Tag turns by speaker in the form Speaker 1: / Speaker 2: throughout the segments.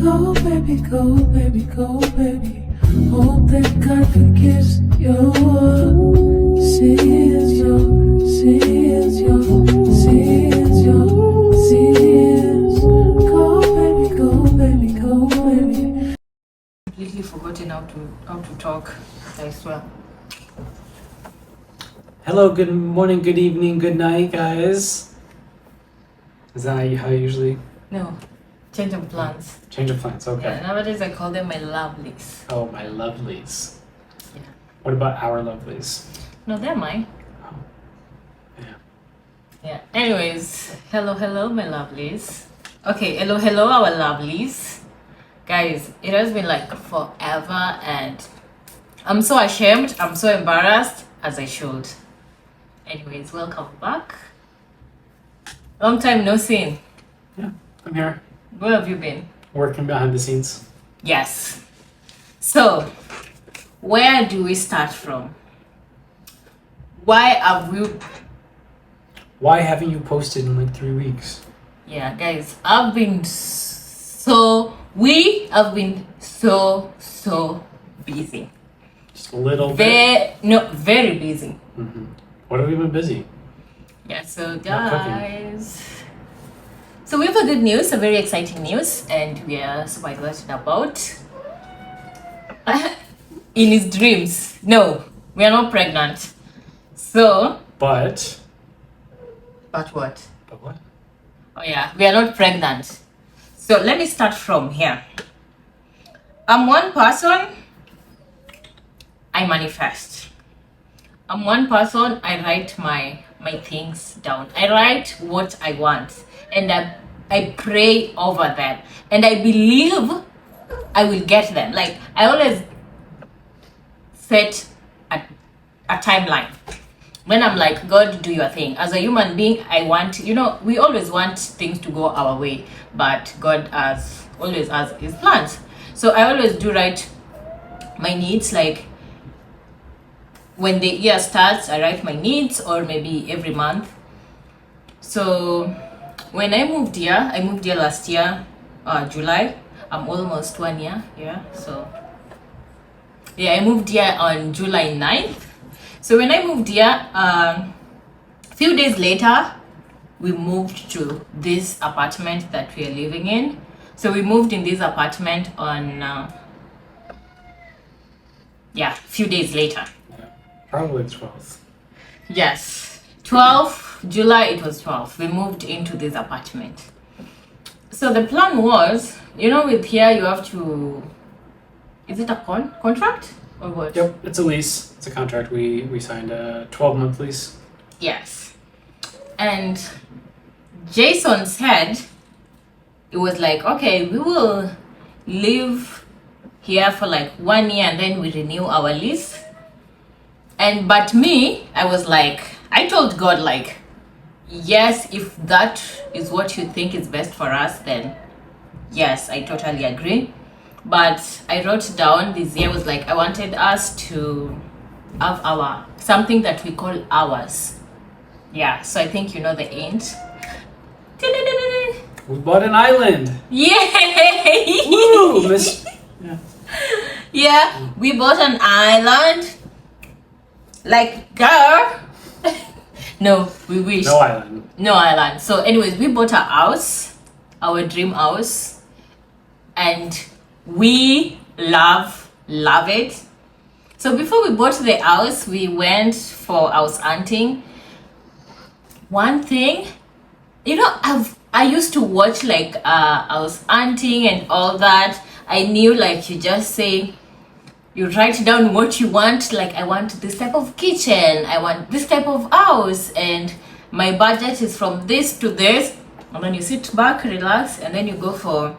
Speaker 1: Go, baby, go, baby, go, baby. Hope that God forgives your sins, your sins, your sins, your sins. Go, baby, go, baby, go, baby.
Speaker 2: Completely forgotten how to talk. I swear.
Speaker 3: Hello, good morning, good evening, good night, guys. Is that how you usually
Speaker 2: No, change of plans.
Speaker 3: change of plans? Okay.
Speaker 2: Yeah, nowadays I call them my lovelies.
Speaker 3: Oh, my lovelies.
Speaker 2: Yeah.
Speaker 3: What about our lovelies?
Speaker 2: No, they're mine.
Speaker 3: Oh. Yeah.
Speaker 2: Yeah. Anyways, hello, my lovelies. Okay, hello, our lovelies. Guys, it has been like forever and I'm so ashamed, I'm so embarrassed, as I should. Anyways, welcome back. Long time no seen.
Speaker 3: Yeah, I'm here,
Speaker 2: Where have you been?
Speaker 3: working behind the scenes.
Speaker 2: Yes. So, where do we start from? Why
Speaker 3: haven't you posted in like 3 weeks?
Speaker 2: Yeah, guys, we have been so busy.
Speaker 3: Just a little bit.
Speaker 2: Very busy.
Speaker 3: Mm-hmm. What have we been busy?
Speaker 2: Yeah, so
Speaker 3: Not cooking.
Speaker 2: guys. So we have a good news, a very exciting news, and we are super excited about. In his dreams. No, we are not pregnant. So.
Speaker 3: But
Speaker 2: What?
Speaker 3: what?
Speaker 2: Oh yeah, we are not pregnant. So let me start from here. I'm one person, I manifest. I'm one person, I write my things down. I write what I want and I pray over them. And I believe I will get them. Like I always set a timeline. When I'm like, God, do your thing. As a human being, I want, we always want things to go our way, but God always has his plans. So I always do write my needs, like when the year starts, I write my needs, or maybe every month. So when I moved here last year, July. I'm almost 1 year here. So yeah, I moved here on July 9th. So when I moved here, a few days later, we moved to this apartment that we are living in. So we moved in this apartment on, a few days later.
Speaker 3: Yeah, probably 12th.
Speaker 2: Yes, 12 July, it was 12. We moved into this apartment. So the plan was, with here you have to, is it a contract or what?
Speaker 3: Yep, it's a lease. It's a contract. We signed a 12-month lease.
Speaker 2: Yes. And Jason said, it was like, okay, we will live here for like 1 year and then we renew our lease. But me, I was like, I told God, like, yes, if that is what you think is best for us, then yes, I totally agree. But I wrote down this year was like, I wanted us to have something that we call ours. Yeah, so I think you know the end.
Speaker 3: We bought an island.
Speaker 2: Yay!
Speaker 3: Woo! Miss. Yeah.
Speaker 2: Yeah, we bought an island. Like, girl. No, we wish.
Speaker 3: No island.
Speaker 2: No island. So anyways, we bought a house, our dream house. And we love it. So before we bought the house, we went for house hunting. One thing, I used to watch like house hunting and all that. I knew like you just say, you write down what you want. Like I want this type of kitchen, I want this type of house, and my budget is from this to this. And then you sit back, relax, and then you go for.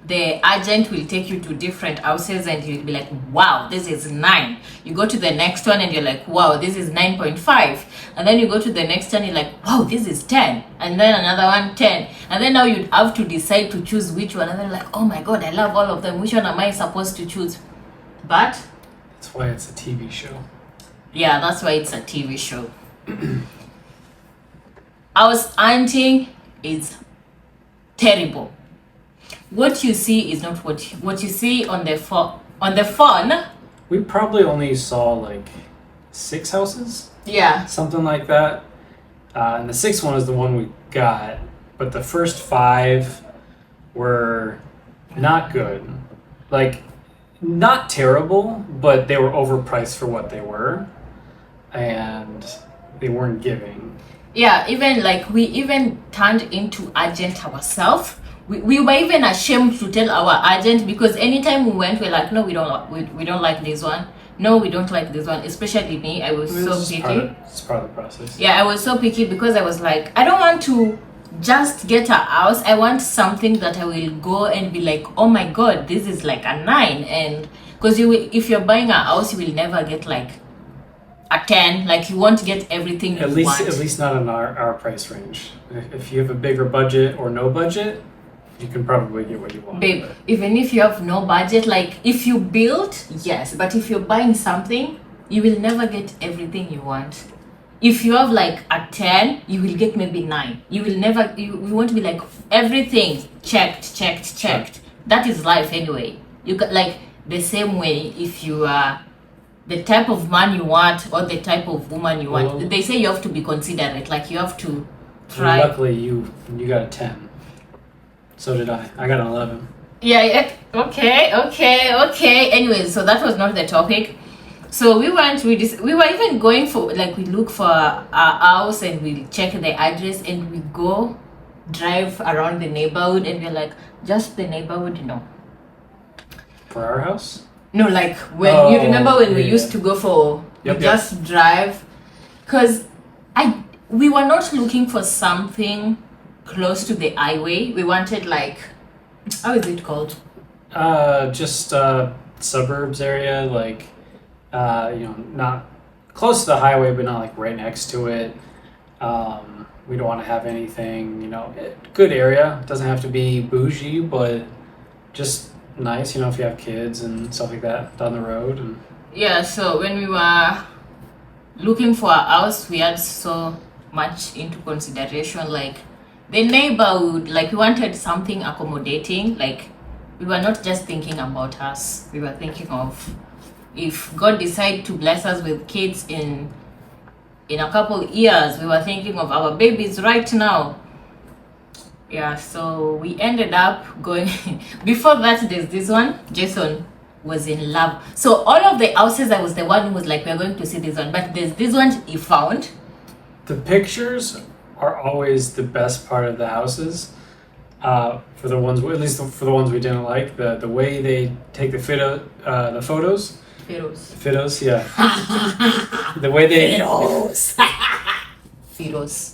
Speaker 2: The agent will take you to different houses and you'll be like, wow, this is 9. You go to the next one and you're like, wow, this is 9.5. And then you go to the next one, you're like, wow, this is 10. And then another one, 10. And then now you'd have to decide to choose which one. And then like, oh my God, I love all of them. Which one am I supposed to choose? But
Speaker 3: That's why it's a TV show.
Speaker 2: yeah, that's why it's a TV show. House hunting is terrible. what you see is not what you see on the phone.
Speaker 3: We probably only saw like 6 houses,
Speaker 2: Yeah.
Speaker 3: something like that. And the 6th one is the one we got, but the first 5 were not good. Like, not terrible, but they were overpriced for what they were, and they weren't giving.
Speaker 2: Yeah, even like we even turned into agent ourselves. We were even ashamed to tell our agent, because anytime we went, we're like, no, we don't like this one. No, we don't like this one. Especially me, I was so picky.
Speaker 3: It's part of the process.
Speaker 2: Yeah, I was so picky because I was like, I don't want to just get a house. I want something that I will go and be like, oh my god, this is like a 9. And because if you're buying a house, you will never get like a 10. Like, you won't get everything
Speaker 3: At
Speaker 2: you want.
Speaker 3: least not in our price range. If you have a bigger budget or no budget, you can probably get what you want.
Speaker 2: Babe, even if you have no budget, like if you build, yes, but if you're buying something, you will never get everything you want. If you have like a 10, you will get maybe 9. You will never, you won't be like everything checked. That is life anyway. You got like the same way. If you are the type of man you want or the type of woman you want,
Speaker 3: Well,
Speaker 2: they say you have to be considerate. Like, you have to
Speaker 3: Well,
Speaker 2: try.
Speaker 3: luckily, you got a 10. So did I. I got an 11.
Speaker 2: Yeah. Okay. Anyways, so that was not the topic. So we went. We were even going for, like, we look for a house and we check the address and we go drive around the neighborhood and we're like, just the neighborhood,
Speaker 3: For our house?
Speaker 2: No, like when you remember when we
Speaker 3: yeah.
Speaker 2: used to go for
Speaker 3: Yep,
Speaker 2: we just drive, because we were not looking for something close to the highway. We wanted, like, how is it called?
Speaker 3: Just suburbs area, like, not close to the highway, but not like right next to it. We don't want to have anything, good area. It doesn't have to be bougie, but just nice, if you have kids and stuff like that down the road. And
Speaker 2: Yeah, so when we were looking for a house, we had so much into consideration, like the neighborhood. Like, we wanted something accommodating. Like, we were not just thinking about us, we were thinking of, if God decide to bless us with kids in a couple years, we were thinking of our babies right now. Yeah, so we ended up going before that. There's this one, Jason was in love. So all of the houses, I was the one who was like, we're going to see this one, but there's this one he found.
Speaker 3: the pictures are always the best part of the houses. For the ones, at least for the ones we didn't like, the way they take the photos. Photos, yeah. The way they
Speaker 2: Firos.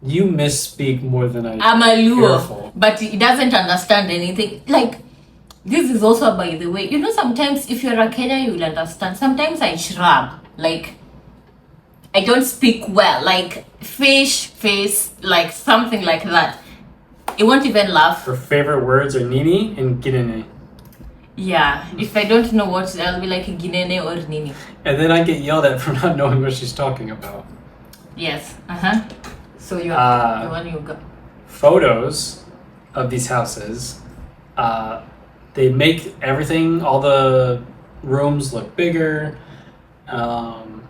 Speaker 3: You misspeak more than I do.
Speaker 2: I'm a Luo,
Speaker 3: Careful.
Speaker 2: but he doesn't understand anything. Like, this is also, by the way, sometimes if you're a Kenyan, you will understand. Sometimes I shrug, like, I don't speak well, like fish, face, like something like that. It won't even laugh.
Speaker 3: Her favorite words are Nini and Ginene.
Speaker 2: Yeah, if I don't know what, I'll be like Ginene or Nini.
Speaker 3: And then I get yelled at for not knowing what she's talking about.
Speaker 2: Yes, So you're the one you got.
Speaker 3: Photos of these houses, they make everything, all the rooms look bigger, and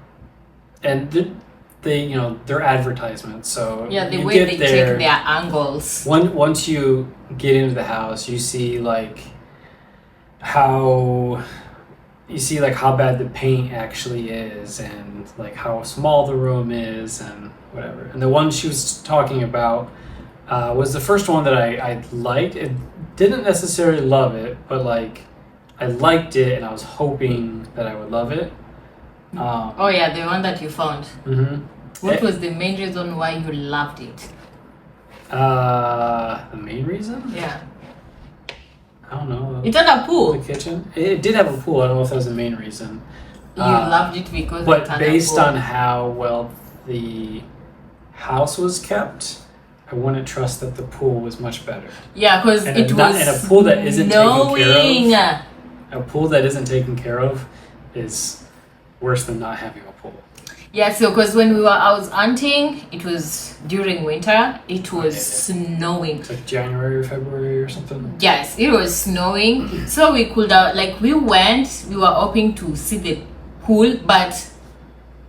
Speaker 3: they're advertisements. So
Speaker 2: Yeah, the
Speaker 3: you
Speaker 2: way
Speaker 3: get
Speaker 2: they
Speaker 3: there,
Speaker 2: check their angles.
Speaker 3: Once you get into the house, you see like how bad the paint actually is, and like how small the room is, and whatever. And the one she was talking about was the first one that I liked. It didn't necessarily love it, but like I liked it, and I was hoping that I would love it.
Speaker 2: Oh yeah, the one that you found.
Speaker 3: Mm-hmm.
Speaker 2: What was the main reason why you loved it?
Speaker 3: The main reason?
Speaker 2: Yeah.
Speaker 3: I don't know.
Speaker 2: It had a pool.
Speaker 3: The kitchen. It did have a pool. I don't know if that was the main reason.
Speaker 2: You loved it because it
Speaker 3: But
Speaker 2: had
Speaker 3: based
Speaker 2: a pool.
Speaker 3: on how well the house was kept, I wouldn't trust that the pool was much better.
Speaker 2: Yeah, because
Speaker 3: And
Speaker 2: it was
Speaker 3: and a pool that isn't taken care
Speaker 2: of.
Speaker 3: A pool that isn't taken care of is worse than not having a pool.
Speaker 2: Yeah, so because when I was hunting, it was during winter. It was
Speaker 3: Yeah.
Speaker 2: snowing.
Speaker 3: It's like January or February or something.
Speaker 2: Yes, it was snowing. So we could like we went. We were hoping to see the pool, but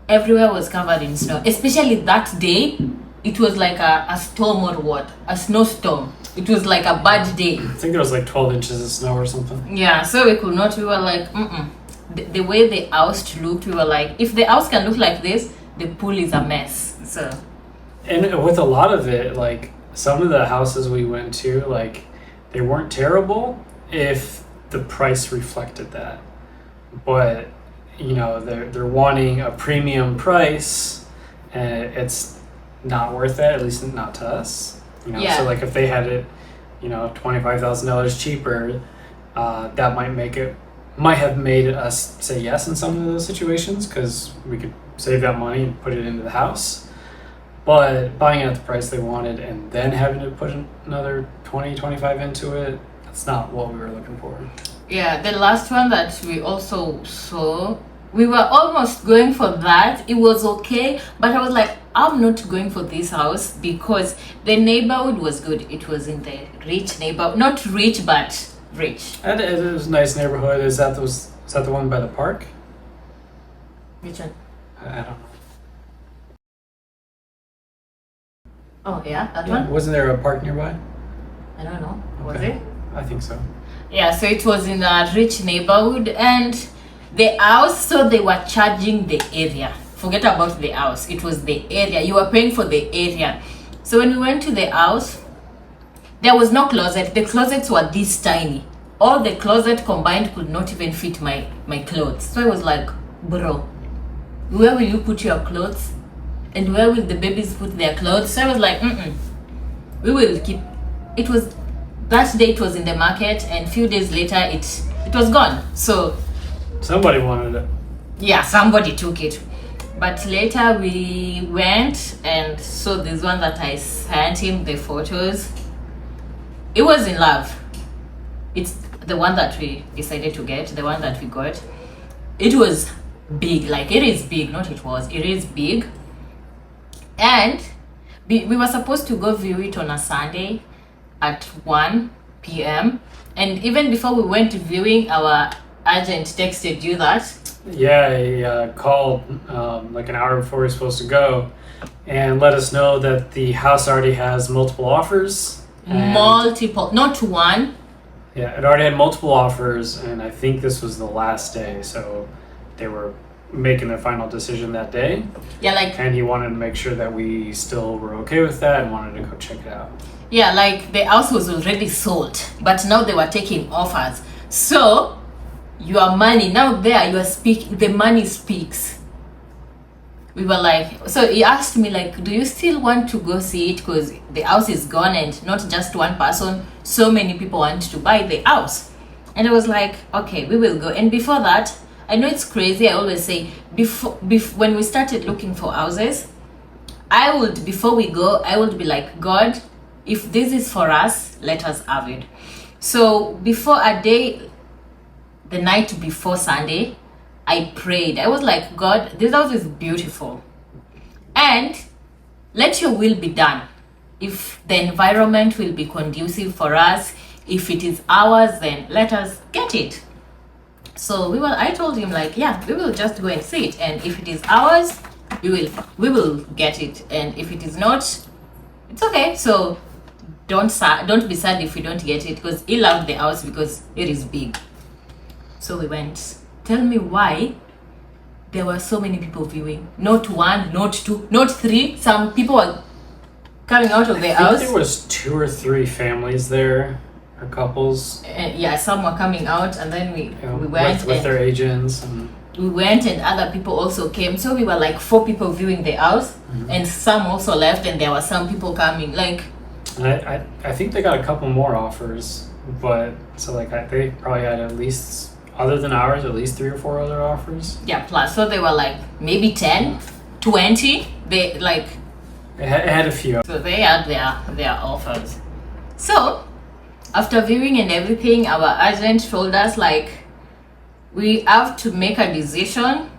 Speaker 2: everywhere was covered in snow. Especially that day, it was like a storm or what? A snowstorm. It was like a bad day.
Speaker 3: I think there was like 12 inches of snow or something.
Speaker 2: Yeah, so we could not. We were like, the way the house looked, we were like, if the house can look like this, the pool is a mess. So,
Speaker 3: And with a lot of it, like some of the houses we went to, like they weren't terrible if the price reflected that. But you know, they're wanting a premium price, and it's not worth it. At least not to us. You know,
Speaker 2: Yeah.
Speaker 3: so like if they had it, you know, $25,000 cheaper, that might have made us say yes in some of those situations because we could save that money and put it into the house. But buying it at the price they wanted and then having to put another 25 into it, that's not what we were looking for.
Speaker 2: yeah, the last one that we also saw, we were almost going for that. It was okay, but I was like, I'm not going for this house because the neighborhood was good. It was in the rich neighborhood, not rich, but rich.
Speaker 3: And it was a nice neighborhood. Is that the one by the park?
Speaker 2: Which one?
Speaker 3: I don't know.
Speaker 2: Oh, yeah, that
Speaker 3: Yeah.
Speaker 2: one?
Speaker 3: Wasn't there a park nearby?
Speaker 2: I don't know. Was
Speaker 3: Okay.
Speaker 2: it?
Speaker 3: I think so.
Speaker 2: Yeah, so it was in a rich neighborhood and the house, so they were charging the area. Forget about the house. It was the area. You were paying for the area. So when we went to the house, there was no closet. The closets were this tiny. All the closet combined could not even fit my clothes. So I was like, bro, where will you put your clothes? And where will the babies put their clothes? So I was like, we will keep. It was that day. It was in the market, and few days later, it was gone. So
Speaker 3: Somebody wanted it.
Speaker 2: yeah, somebody took it. But later we went and saw this one that I sent him the photos. It was in love. It's the one that we decided to get, the one that we got. It was big, like it is big, not it was, it is big. And we were supposed to go view it on a Sunday at 1 p.m. And even before we went viewing, our agent texted you that.
Speaker 3: Yeah, he called like an hour before we were supposed to go and let us know that the house already has multiple offers. and-
Speaker 2: Multiple, not one.
Speaker 3: Yeah, it already had multiple offers, and I think this was the last day, so they were making their final decision that day.
Speaker 2: Yeah, like
Speaker 3: And he wanted to make sure that we still were okay with that and wanted to go check it out.
Speaker 2: yeah, like the house was already sold, but now they were taking offers. So your money now there, you are speaking. The money speaks. We were like, so he asked me like, do you still want to go see it? Because the house is gone and not just one person. So many people want to buy the house. And I was like, okay, we will go. And before that, I know it's crazy. I always say before when we started looking for houses, before we go, I would be like, God, if this is for us, let us have it. So before the night before Sunday, I prayed. I was like, God, this house is beautiful. And let your will be done. If the environment will be conducive for us, if it is ours, then let us get it. So I told him like, yeah, we will just go and see it. And if it is ours, we will get it. And if it is not, it's okay. So don't be sad if we don't get it, because he loved the house because it is big. So we went. Tell me why there were so many people viewing. Not one, not two, not three. Some people were coming out of the
Speaker 3: I
Speaker 2: house.
Speaker 3: think there was 2 or 3 families there, or couples.
Speaker 2: Yeah, some were coming out, and then we went
Speaker 3: with
Speaker 2: and
Speaker 3: their agents. And
Speaker 2: we went, and other people also came. So we were like 4 people viewing the house, and some also left, and there were some people coming. Like,
Speaker 3: and I think they got a couple more offers, but so like they probably had at least, other than ours, at least 3 or 4 other offers.
Speaker 2: yeah, plus. So they were like maybe 10, 20. They like.
Speaker 3: It had a few.
Speaker 2: So they had their offers. So after viewing and everything, our agent told us like we have to make a decision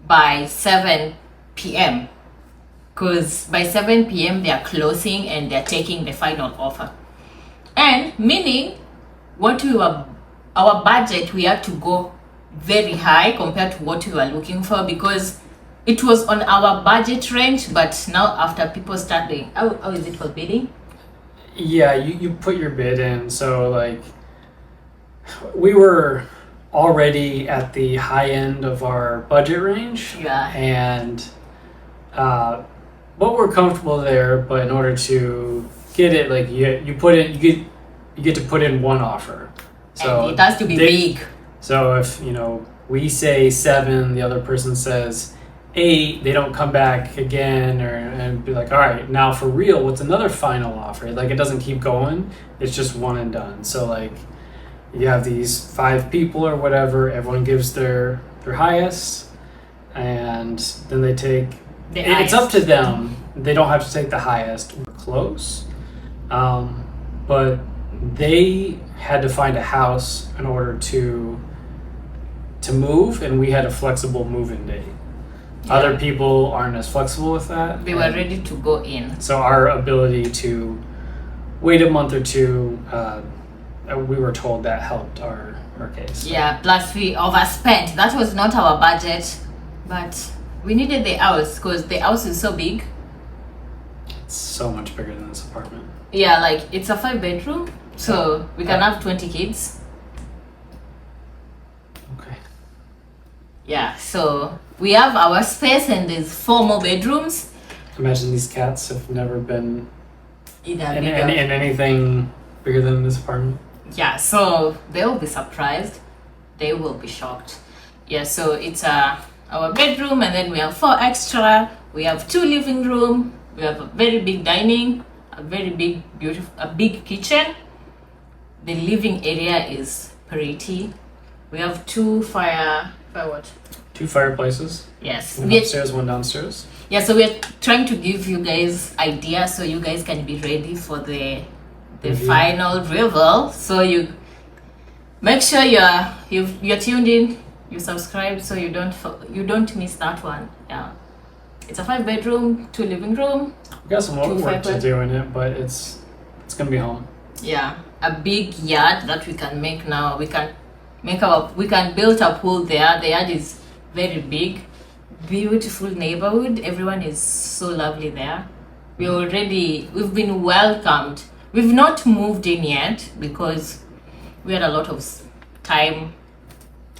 Speaker 2: by 7 p.m. because by 7 p.m. they are closing and they're taking the final offer. And meaning what we were, our budget, we had to go very high compared to what we were looking for, because it was on our budget range, but now after people start doing, how is it called, bidding?
Speaker 3: Yeah, you put your bid in. So like we were already at the high end of our budget range.
Speaker 2: Yeah.
Speaker 3: And but we're comfortable there, but in order to get it, like you put in, you get to put in one offer. So
Speaker 2: and it has to be big.
Speaker 3: So if we say 7, the other person says 8, they don't come back again and be like, all right, now for real, what's another final offer? Like it doesn't keep going. It's just one and done. So like you have these 5 people or whatever, everyone gives their highest, and then they take, it's up to them. They don't have to take the highest. We're close. But they had to find a house in order to move, and we had a flexible move-in date.
Speaker 2: Yeah.
Speaker 3: Other people aren't as flexible with that.
Speaker 2: They were ready to go in.
Speaker 3: So our ability to wait a month or two, we were told that helped our case.
Speaker 2: Yeah, plus we overspent. That was not our budget, but we needed the house because the house is so big.
Speaker 3: It's so much bigger than this apartment.
Speaker 2: Yeah, like it's a 5-bedroom, so we can have 20 kids.
Speaker 3: Okay.
Speaker 2: Yeah, so we have our space and there's 4 more bedrooms.
Speaker 3: Imagine these cats have never been
Speaker 2: in
Speaker 3: in anything bigger than this apartment.
Speaker 2: Yeah, so they will be surprised. They will be shocked. Yeah, so it's our bedroom, and then we have 4 extra. We have 2 living room. We have a very big dining, a very big, beautiful, a big kitchen. The living area is pretty. We have 2
Speaker 3: 2 fireplaces.
Speaker 2: Yes.
Speaker 3: One upstairs, one downstairs.
Speaker 2: Yeah, so we're trying to give you guys ideas so you guys can be ready for the final reveal. So you make sure you're tuned in, you subscribe so you don't miss that one. Yeah, it's a 5-bedroom, 2 living room.
Speaker 3: We got some work to do in it, but it's gonna be home.
Speaker 2: Yeah, a big yard that we can make now. We can build a pool there. The yard is very big, beautiful neighborhood. Everyone is so lovely there. We've been welcomed. We've not moved in yet because we had a lot of time.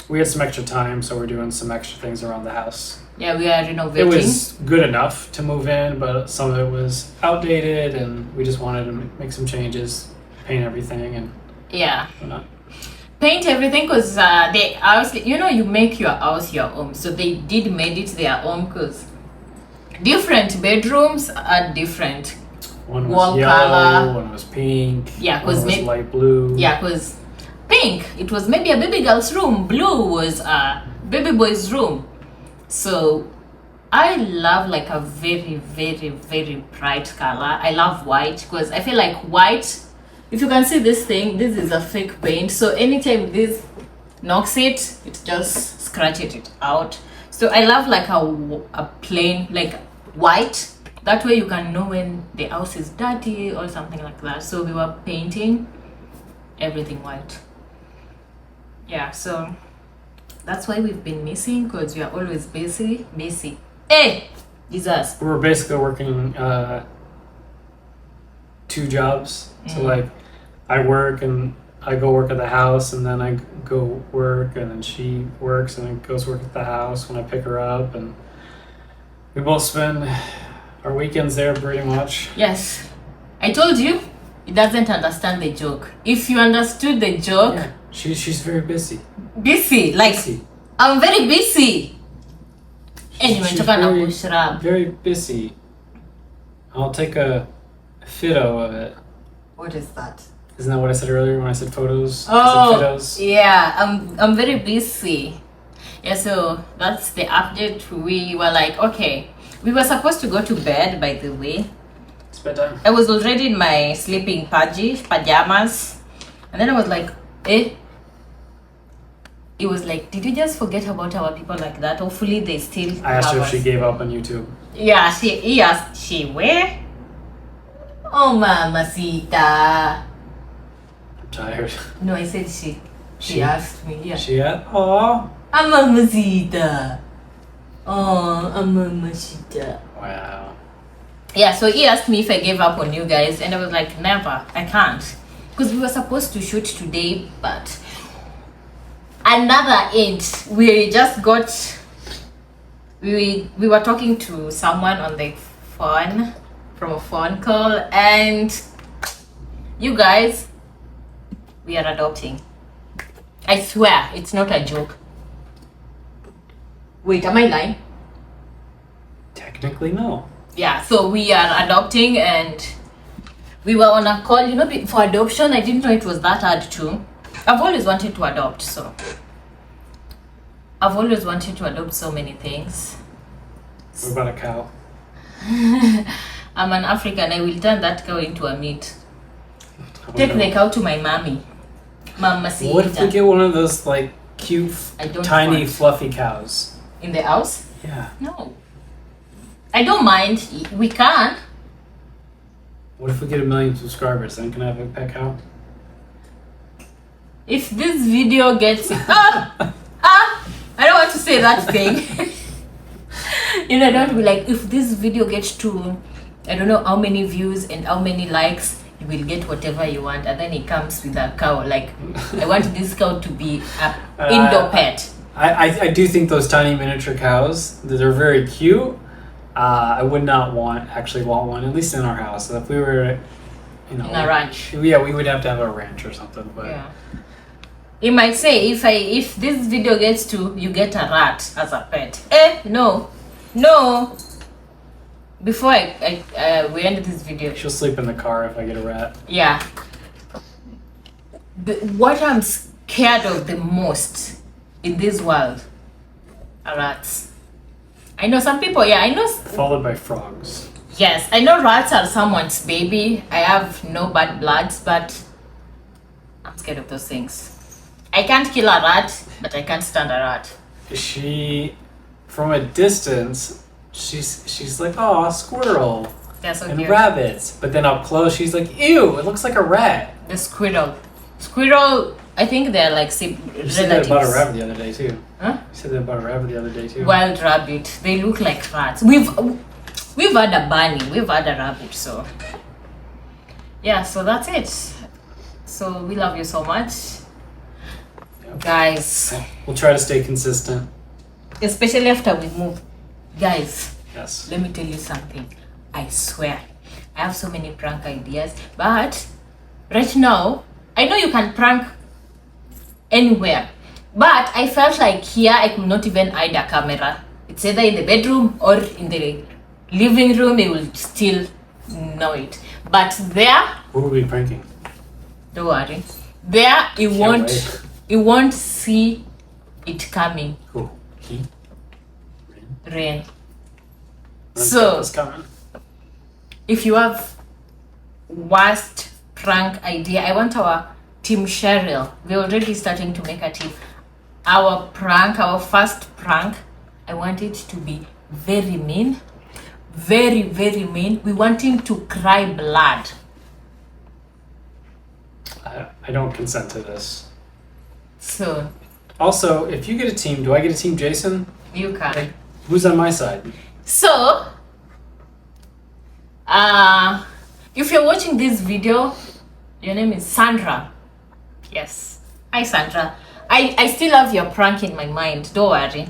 Speaker 3: We had some extra time, so we're doing some extra things around the house.
Speaker 2: Yeah, we are renovating.
Speaker 3: It was good enough to move in, but some of it was outdated, and we just wanted to make some changes, paint everything, and
Speaker 2: yeah,
Speaker 3: whatnot.
Speaker 2: Paint everything because they obviously, you make your house your home, so they did made it their home because different bedrooms are different.
Speaker 3: One was
Speaker 2: wall
Speaker 3: yellow,
Speaker 2: color.
Speaker 3: one was pink,
Speaker 2: Yeah,
Speaker 3: one was light blue.
Speaker 2: Yeah, because pink, it was maybe a baby girl's room. Blue was a baby boy's room. So I love like a very, very, very bright color. I love white because I feel like white, if you can see this thing, this is a fake paint. So anytime this knocks it, it just scratches it out. So I love like a plain, like white. That way you can know when the house is dirty or something like that. So we were painting everything white. Yeah, so that's why we've been missing because we are always busy. Hey, Jesus.
Speaker 3: We were basically working 2 jobs. So like I work and I go work at the house, and then I go work, and then she works and then goes work at the house when I pick her up, and we both spend our weekends there pretty much.
Speaker 2: Yes. I told you, he doesn't understand the joke. If you understood the joke.
Speaker 3: Yeah, she's very busy.
Speaker 2: Busy. Like,
Speaker 3: Busy.
Speaker 2: I'm very busy. Anyway,
Speaker 3: She's
Speaker 2: toka na
Speaker 3: very,
Speaker 2: bushrab.
Speaker 3: very busy. I'll take a photo of it.
Speaker 2: What is that?
Speaker 3: Isn't that what I said earlier when I said photos? I
Speaker 2: Oh,
Speaker 3: said photos.
Speaker 2: yeah. I'm very busy. Yeah, so that's the update. We were like, okay. We were supposed to go to bed, by the way.
Speaker 3: It's bedtime.
Speaker 2: I was already in my sleeping pajamas. And then I was like, it was like, did you just forget about our people like that? Hopefully they still
Speaker 3: I asked her
Speaker 2: have
Speaker 3: if she
Speaker 2: us.
Speaker 3: gave up on YouTube.
Speaker 2: Yeah, he asked, she where? Oh, mamacita.
Speaker 3: I'm tired.
Speaker 2: No, I said she. She
Speaker 3: She?
Speaker 2: asked me, yeah.
Speaker 3: She at? Aw.
Speaker 2: I'm mamacita. Oh, I'm mamacita.
Speaker 3: Wow.
Speaker 2: Yeah, so he asked me if I gave up on you guys, and I was like, never, I can't. Because we were supposed to shoot today, but another inch. We just got, we were talking to someone on the phone, from a phone call, and you guys, we are adopting. I swear, it's not a joke. Wait, am I lying?
Speaker 3: Technically, no.
Speaker 2: Yeah, so we are adopting, and we were on a call, you know, for adoption. I didn't know it was that hard too. I've always wanted to adopt, so I've always wanted to adopt so many things.
Speaker 3: What about a cow?
Speaker 2: I'm an African. I will turn that cow into a meat.
Speaker 3: I
Speaker 2: Take
Speaker 3: wonder-
Speaker 2: the cow to my mommy. Mama
Speaker 3: What if we get one of those like cute,
Speaker 2: I don't
Speaker 3: tiny,
Speaker 2: want.
Speaker 3: fluffy cows?
Speaker 2: In the house?
Speaker 3: Yeah.
Speaker 2: No. I don't mind. We can.
Speaker 3: What if we get 1 million subscribers? Then can I have a pet cow?
Speaker 2: If this video gets I don't want to say that thing. You know, I don't want to be like, if this video gets to, I don't know how many views and how many likes, you will get whatever you want. And then it comes with a cow. Like, I want this cow to be an indoor pet.
Speaker 3: I do think those tiny miniature cows, they're very cute. I would not actually want one, at least in our house. If we were, you know,
Speaker 2: In a ranch.
Speaker 3: Yeah, we would have to have a ranch or something. But
Speaker 2: Yeah. It might say, if this video gets to, you get a rat as a pet. No. Before we end this video.
Speaker 3: she'll sleep in the car if I get a rat.
Speaker 2: Yeah. What I'm scared of the most in this world are rats. I know some people, I know.
Speaker 3: Followed by frogs.
Speaker 2: Yes, I know rats are someone's baby. I have no bad bloods, but I'm scared of those things. I can't kill a rat, but I can't stand a rat.
Speaker 3: She, from a distance, she's like, oh, squirrel
Speaker 2: They're so
Speaker 3: and
Speaker 2: cute.
Speaker 3: rabbits. But then up close, she's like, ew, it looks like a rat.
Speaker 2: The squirrel, I think they're like
Speaker 3: You said that about a
Speaker 2: relatives.
Speaker 3: rabbit the other day too.
Speaker 2: Huh?
Speaker 3: You said that about a rabbit the other day too.
Speaker 2: Wild rabbit, they look like rats. We've had a bunny, we've had a rabbit, so yeah, so that's it. So we love you so much, guys,
Speaker 3: We'll try to stay consistent.
Speaker 2: especially after we move. Guys,
Speaker 3: Yes.
Speaker 2: let me tell you something. I swear, I have so many prank ideas, but right now, I know you can prank anywhere, but I felt like here I could not even hide a camera. It's either in the bedroom or in the living room, they will still know it. But there,
Speaker 3: What were we pranking?
Speaker 2: don't worry. There,
Speaker 3: wait.
Speaker 2: you won't see it coming.
Speaker 3: Cool. Heat.
Speaker 2: Rain.
Speaker 3: Let's
Speaker 2: So-
Speaker 3: get this coming.
Speaker 2: If you have worst prank idea, I want our team Cheryl. We're already starting to make a team. Our first prank, I want it to be very mean. Very, very mean. We want him to cry blood.
Speaker 3: I don't consent to this.
Speaker 2: So
Speaker 3: Also, if you get a team, do I get a team Jason?
Speaker 2: you can.
Speaker 3: Like, who's on my side?
Speaker 2: So, if you're watching this video, your name is Sandra. Yes. Hi, Sandra. I still have your prank in my mind. Don't worry.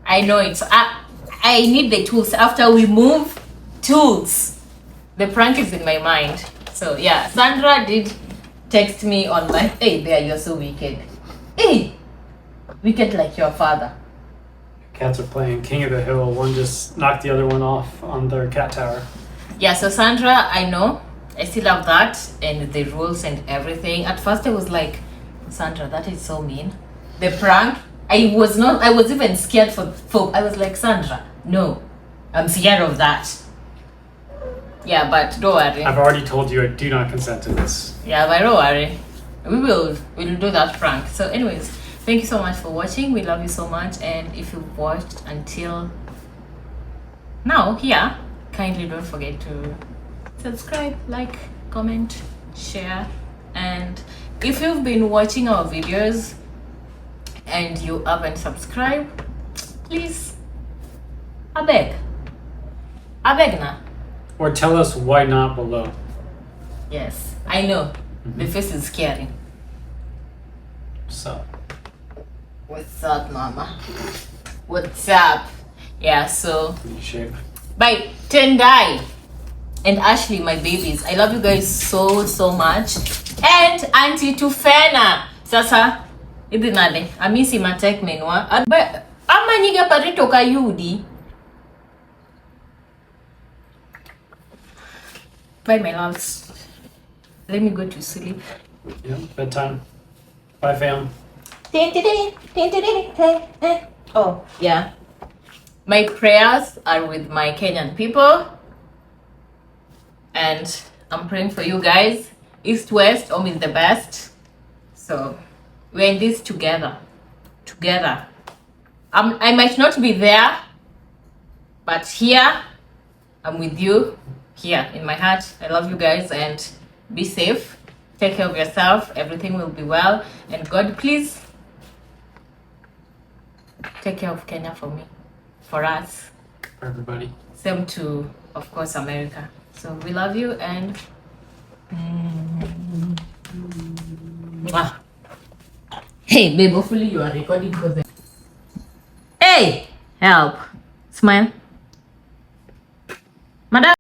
Speaker 2: I know it's. I need the tools. After we move, tools. The prank is in my mind. So, yeah. Sandra did text me on my. Hey, Bear, you're so wicked. Hey! Wicked like your father.
Speaker 3: Cats are playing King of the Hill. One just knocked the other one off on their cat tower.
Speaker 2: Yeah, so Sandra, I know. I still have that and the rules and everything. At first I was like, Sandra, that is so mean. The prank, I was even scared for I was like, Sandra, no. I'm scared of that. Yeah, but don't worry.
Speaker 3: I've already told you I do not consent to this.
Speaker 2: Yeah, but don't worry. We'll do that prank. So anyways, Thank you so much for watching. We love you so much. And if you've watched until now here, kindly don't forget to subscribe, like, comment, share. And if you've been watching our videos and you haven't subscribed, please, I beg na.
Speaker 3: Or tell us why not below.
Speaker 2: Yes, I know. The face is scary.
Speaker 3: So.
Speaker 2: What's up, mama? What's up? Yeah, so
Speaker 3: Shape.
Speaker 2: bye Tendai and Ashley, my babies, I love you guys so much. And Auntie Tufena sasa idinale amisi matek menwa ama nyiga paritoka yudi. Bye my loves, let me go to sleep.
Speaker 3: Yeah, bedtime. Bye, fam.
Speaker 2: Oh yeah, my prayers are with my Kenyan people, and I'm praying for you guys. East West, home is the best. So we're in this together. I might not be there, but here I'm with you. Here in my heart, I love you guys, and be safe. Take care of yourself. Everything will be well, and God, please take care of Kenya for me, for us.
Speaker 3: For everybody.
Speaker 2: Same to, of course, America. So we love you, and Mwah. Hey babe, hopefully you are recording because hey, help, smile, madam.